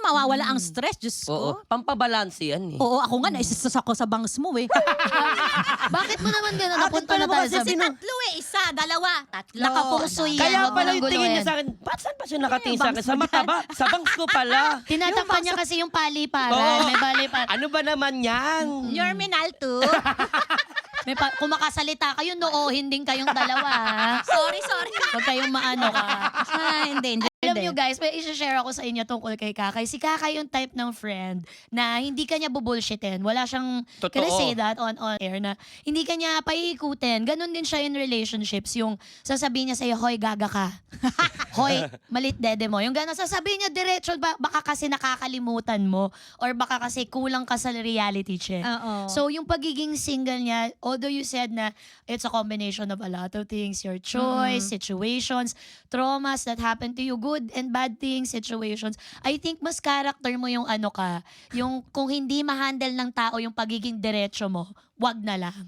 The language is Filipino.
mawawala ang stress, Diyos Oo, ko. pampabalanse yan eh. Oo, ako nga, naisisas ako sa bangs mo eh. Bakit mo naman gano'n? Bakit Napunta pala na mo tayo kasi sa... Kasi tatlo eh, isa, dalawa, tatlo. Nakapuso yan. Kaya Huwag mo pala nang yung tingin niya guluhin. sa akin, ba't saan pa siya nakatingin sa akin? bangs Sa mo mata ba? Sa bangs ko pala. Tinatakpan niya kasi yung paliparan. Oo. May paliparan. Ano ba naman yan? Germinal too. Kung makasalita kayo, noohin din kayong dalawa. Ha? sorry. Huwag kayong maano ka. Hindi. Alam nyo guys, may isi-share ako sa inyo tungkol kay Kakay. Si Kakay yung type ng friend na hindi kanya bubullshitin. Wala siyang, Totoo. can I say that on air, na hindi kanya paiikutin. Ganon din siya in relationships. Yung sasabihin niya sa'yo, hoy, gaga ka. Hoy, malit dede mo. Yung gano'n, sasabihin niya diretso, baka kasi nakakalimutan mo or baka kasi kulang ka sa reality check. Oo. So, yung pagiging single niya, although you said na it's a combination of a lot of things, your choice, situations, traumas that happen to you, good and bad things, situations, I think mas character mo yung ano ka, yung kung hindi ma-handle ng tao yung pagiging diretso mo, wag na lang.